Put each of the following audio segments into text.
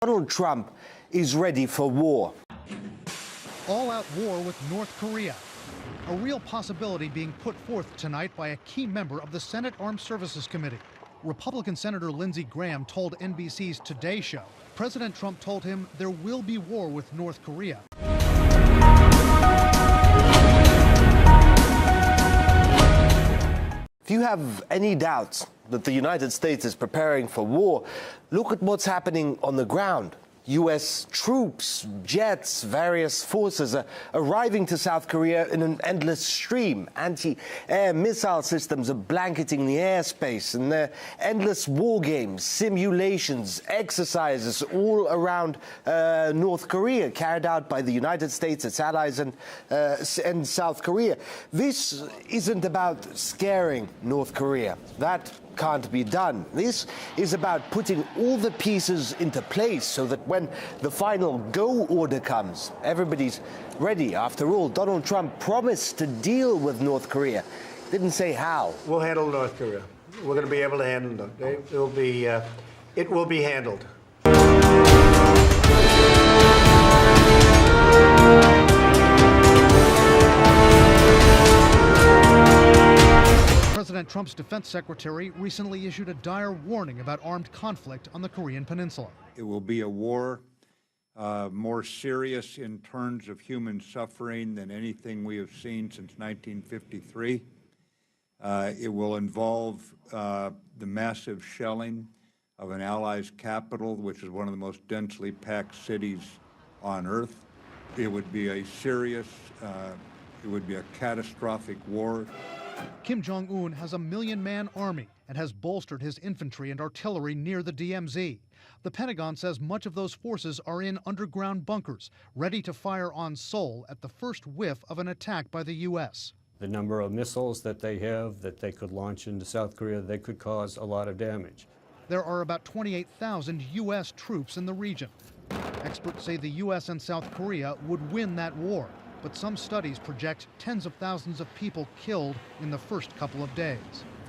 Donald Trump is ready for war. All-out war with North Korea. A real possibility being put forth tonight by a key member of the Senate Armed Services Committee. Republican Senator Lindsey Graham told NBC's Today Show President Trump told him there will be war with North Korea. If you have any doubts that the United States is preparing for war, look at what's happening on the ground. U.S. troops, jets, various forces are arriving to South Korea in an endless stream. Anti-air missile systems are blanketing the airspace, and there are endless war games, simulations, exercises all around North Korea, carried out by the United States, its allies, and South Korea. This isn't about scaring North Korea. That can't be done. This is about putting all the pieces into place so that when the final go order comes, everybody's ready. After all, Donald Trump promised to deal with North Korea. Didn't say how. We'll handle North Korea. We're going to be able to handle them. It will be handled. President Trump's defense secretary recently issued a dire warning about armed conflict on the Korean peninsula. It will be a war more serious in terms of human suffering than anything we have seen since 1953. It will involve the massive shelling of an ally's capital, which is one of the most densely packed cities on Earth. It would be a serious, it would be a catastrophic war. Kim Jong-un has a 1 million-man army and has bolstered his infantry and artillery near the DMZ. The Pentagon says much of those forces are in underground bunkers, ready to fire on Seoul at the first whiff of an attack by the U.S. The number of missiles that they have that they could launch into South Korea, they could cause a lot of damage. There are about 28,000 U.S. troops in the region. Experts say the U.S. and South Korea would win that war, but some studies project tens of thousands of people killed in the first couple of days.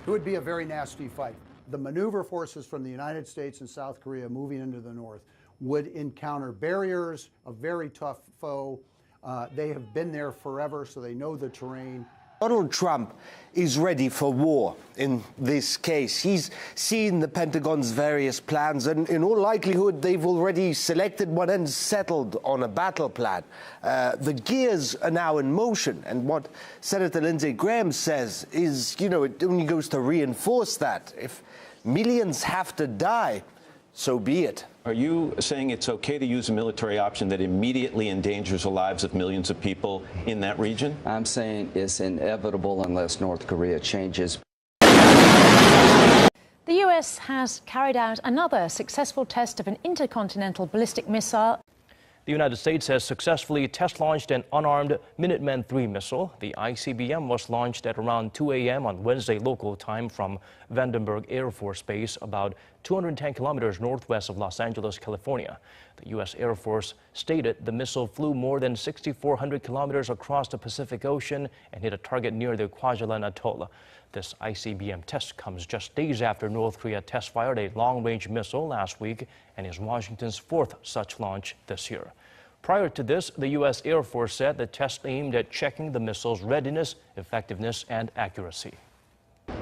It would be a very nasty fight. The maneuver forces from the United States and South Korea moving into the north would encounter barriers, a very tough foe. They have been there forever, so they know the terrain. Donald Trump is ready for war in this case. He's seen the Pentagon's various plans, and in all likelihood, they've already selected one and settled on a battle plan. The gears are now in motion, and what Senator Lindsey Graham says is, it only goes to reinforce that. If millions have to die, so be it. Are you saying it's okay to use a military option that immediately endangers the lives of millions of people in that region? I'm saying it's inevitable unless North Korea changes. The U.S. has carried out another successful test of an intercontinental ballistic missile. The United States has successfully test-launched an unarmed Minuteman III missile. The ICBM was launched at around 2 a.m. on Wednesday local time from Vandenberg Air Force Base, about 210 kilometers northwest of Los Angeles, California. The U.S. Air Force stated the missile flew more than 6,400 kilometers across the Pacific Ocean and hit a target near the Kwajalein Atoll. This ICBM test comes just days after North Korea test-fired a long-range missile last week and is Washington's fourth such launch this year. Prior to this, the U.S. Air Force said the test aimed at checking the missile's readiness, effectiveness, and accuracy.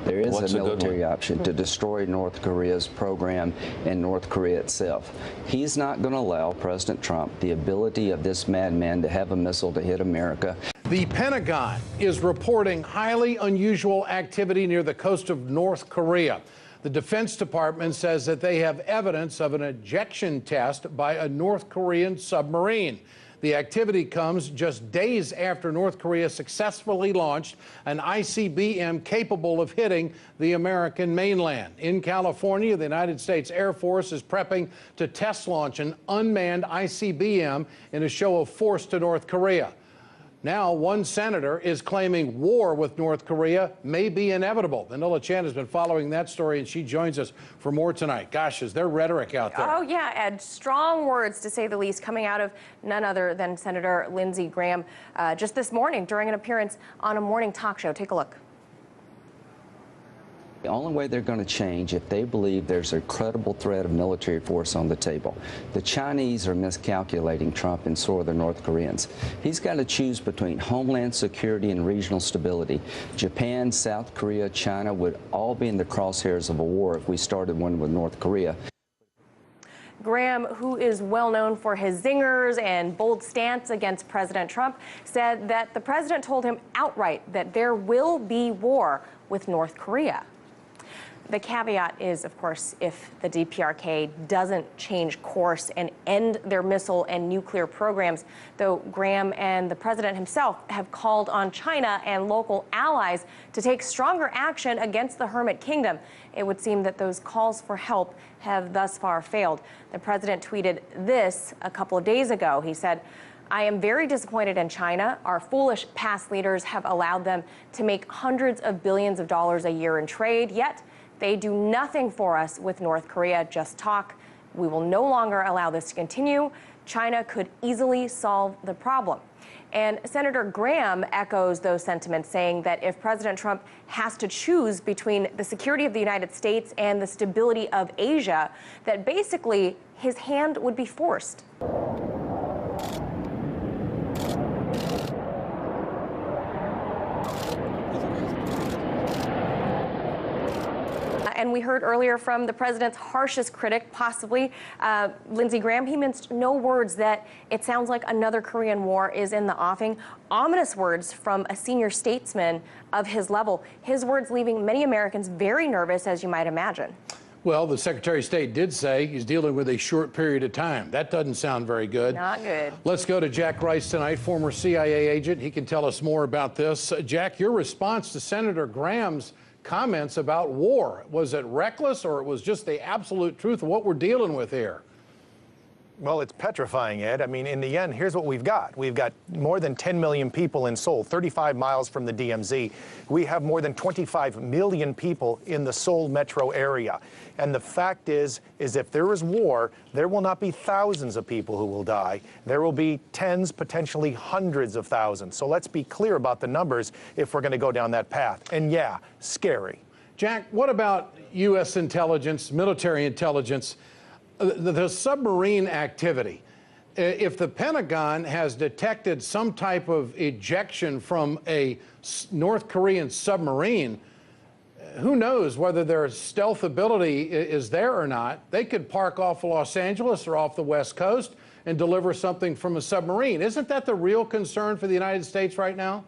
There is a military option to destroy North Korea's program and North Korea itself. He's not going to allow President Trump the ability of this madman to have a missile to hit America. The Pentagon is reporting highly unusual activity near the coast of North Korea. The Defense Department says that they have evidence of an ejection test by a North Korean submarine. The activity comes just days after North Korea successfully launched an ICBM capable of hitting the American mainland. In California, the United States Air Force is prepping to test launch an unmanned ICBM in a show of force to North Korea. Now, one senator is claiming war with North Korea may be inevitable. Vanilla Chan has been following that story, and she joins us for more tonight. Gosh, is there rhetoric out there? Oh, yeah, Ed. Strong words, to say the least, coming out of none other than Senator Lindsey Graham just this morning during an appearance on a morning talk show. Take a look. The only way they're going to change if they believe there's a credible threat of military force on the table. The Chinese are miscalculating Trump, and so are the North Koreans. He's got to choose between homeland security and regional stability. Japan, South Korea, China would all be in the crosshairs of a war if we started one with North Korea. Graham, who is well known for his zingers and bold stance against President Trump, said that the president told him outright that there will be war with North Korea. The caveat is, of course, if the DPRK doesn't change course and end their missile and nuclear programs, though Graham and the president himself have called on China and local allies to take stronger action against the Hermit Kingdom. It would seem that those calls for help have thus far failed. The president tweeted this a couple of days ago. He said, "I am very disappointed in China. Our foolish past leaders have allowed them to make hundreds of billions of dollars a year in trade, yet they do nothing for us with North Korea, just talk. We will no longer allow this to continue. China could easily solve the problem." And Senator Graham echoes those sentiments, saying that if President Trump has to choose between the security of the United States and the stability of Asia, that basically his hand would be forced. And we heard earlier from the president's harshest critic, possibly, Lindsey Graham. He minced no words that it sounds like another Korean war is in the offing. Ominous words from a senior statesman of his level. His words leaving many Americans very nervous, as you might imagine. Well, the Secretary of State did say he's dealing with a short period of time. That doesn't sound very good. Not good. Let's go to Jack Rice tonight, former CIA agent. He can tell us more about this. Jack, your response to Senator Graham's comments about war, was it reckless, or it was just the absolute truth of what we're dealing with here? Well, it's petrifying, Ed. I mean, in the end, here's what we've got. We've got more than 10 million people in Seoul, 35 miles from the DMZ. We have more than 25 million people in the Seoul metro area. And the fact is if there is war, there will not be thousands of people who will die. There will be tens, potentially hundreds of thousands. So let's be clear about the numbers if we're going to go down that path. And yeah, scary. Jack, what about U.S. intelligence, military intelligence? The submarine activity. If the Pentagon has detected some type of ejection from a North Korean submarine, who knows whether their stealth ability is there or not. They could park off Los Angeles or off the West Coast and deliver something from a submarine. Isn't that the real concern for the United States right now?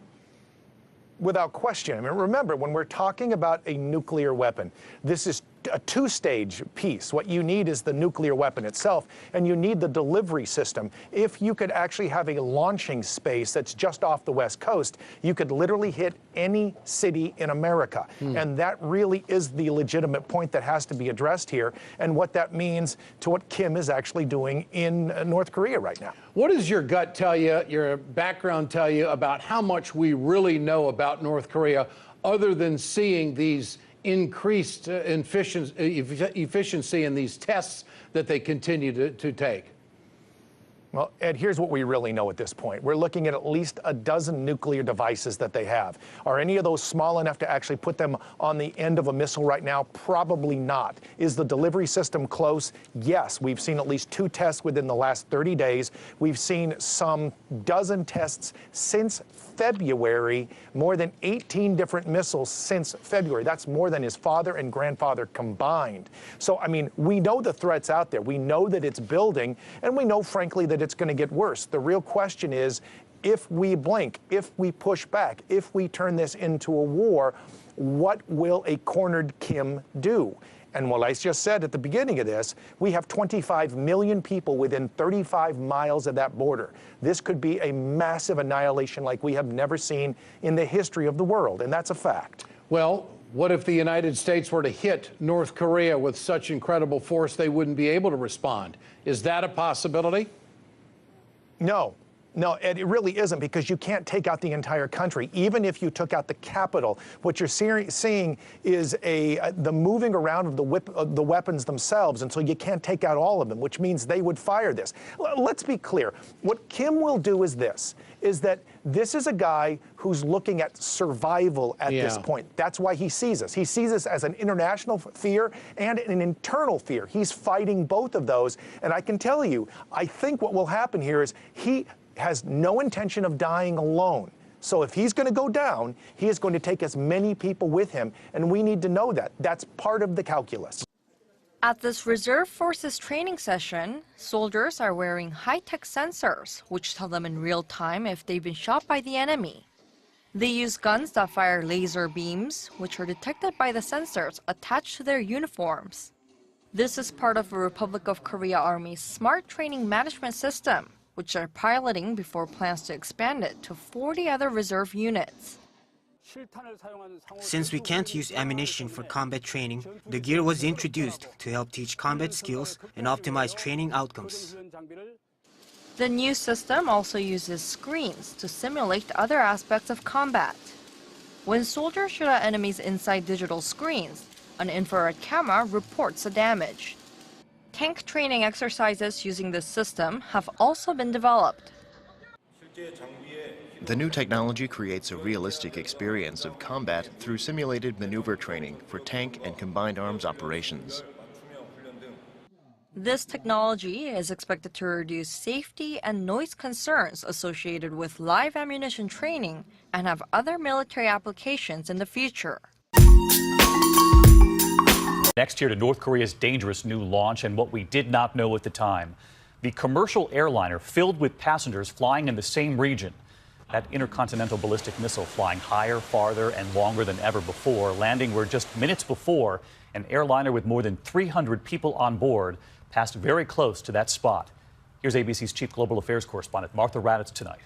Without question. I mean, remember, when we're talking about a nuclear weapon, this is a two-stage piece. What you need is the nuclear weapon itself, and you need the delivery system. If you could actually have a launching space that's just off the West Coast, you could literally hit any city in America. And that really is the legitimate point that has to be addressed here, and what that means to what Kim is actually doing in North Korea right now. What does your gut tell you, your background tell you about how much we really know about North Korea, other than seeing these increased efficiency in these tests that they continue to take? Well, Ed, here's what we really know at this point. We're looking at least a dozen nuclear devices that they have. Are any of those small enough to actually put them on the end of a missile right now? Probably not. Is the delivery system close? Yes. We've seen at least 2 tests within the last 30 days. We've seen some dozen tests since February, more than 18 different missiles since February. That's more than his father and grandfather combined. So, I mean, we know the threat's out there. We know that it's building, and we know, frankly, that it's going to get worse. The real question is, if we blink, if we push back, if we turn this into a war, what will a cornered Kim do? And what I just said at the beginning of this, we have 25 million people within 35 miles of that border. This could be a massive annihilation like we have never seen in the history of the world, and that's a fact. Well, what if the United States were to hit North Korea with such incredible force they wouldn't be able to respond? Is that a possibility? No. No, it really isn't, because you can't take out the entire country. Even if you took out the capital, what you're seeing is the moving around of the weapons themselves, and so you can't take out all of them, which means they would fire this. Let's be clear. What Kim will do is this is a guy who's looking at survival at this point. That's why he sees us. He sees us as an international fear and an internal fear. He's fighting both of those. And I can tell you, I think what will happen here is he has no intention of dying alone. So if he's going to go down, he is going to take as many people with him, and we need to know that. That's part of the calculus. At this Reserve Forces training session, soldiers are wearing high-tech sensors, which tell them in real time if they've been shot by the enemy. They use guns that fire laser beams, which are detected by the sensors attached to their uniforms. This is part of the Republic of Korea Army's smart training management system, which they're piloting before plans to expand it to 40 other reserve units. Since we can't use ammunition for combat training, the gear was introduced to help teach combat skills and optimize training outcomes. The new system also uses screens to simulate other aspects of combat. When soldiers shoot at enemies inside digital screens, an infrared camera reports the damage. Tank training exercises using this system have also been developed. The new technology creates a realistic experience of combat through simulated maneuver training for tank and combined arms operations. This technology is expected to reduce safety and noise concerns associated with live ammunition training and have other military applications in the future. Next here to North Korea's dangerous new launch and what we did not know at the time. The commercial airliner filled with passengers flying in the same region. That intercontinental ballistic missile flying higher, farther, and longer than ever before, landing where just minutes before, an airliner with more than 300 people on board passed very close to that spot. Here's ABC's chief global affairs correspondent Martha Raddatz tonight.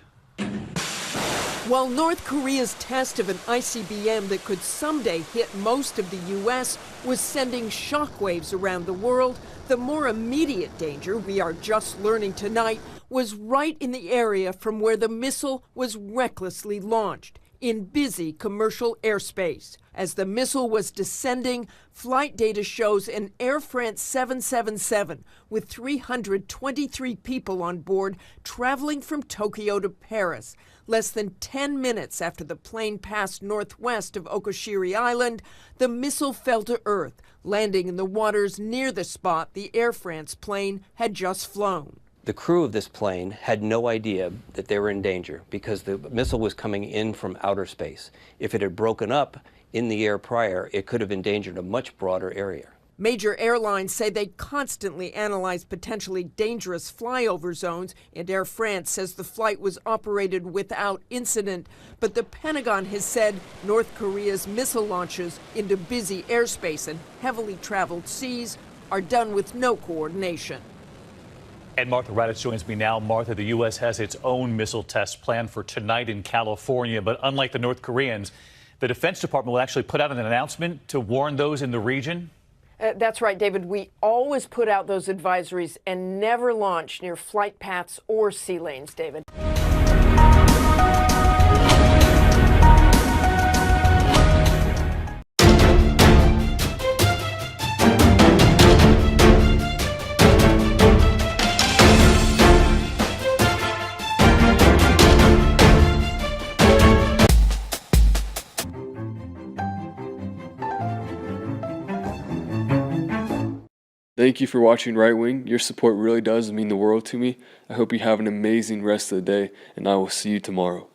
While North Korea's test of an ICBM that could someday hit most of the U.S. was sending shockwaves around the world, the more immediate danger we are just learning tonight was right in the area from where the missile was recklessly launched, in busy commercial airspace. As the missile was descending, flight data shows an Air France 777 with 323 people on board traveling from Tokyo to Paris. Less than 10 minutes after the plane passed northwest of Okashiri Island, the missile fell to earth, landing in the waters near the spot the Air France plane had just flown. The crew of this plane had no idea that they were in danger because the missile was coming in from outer space. If it had broken up in the air prior, it could have endangered a much broader area. Major airlines say they constantly analyze potentially dangerous flyover zones, and Air France says the flight was operated without incident. But the Pentagon has said North Korea's missile launches into busy airspace and heavily traveled seas are done with no coordination. And Martha Raddatz joins me now. Martha, the U.S. has its own missile test planned for tonight in California, but unlike the North Koreans, the Defense Department will actually put out an announcement to warn those in the region. That's right, David. We always put out those advisories and never launch near flight paths or sea lanes, David. Thank you for watching Right Wing. Your support really does mean the world to me. I hope you have an amazing rest of the day, and I will see you tomorrow.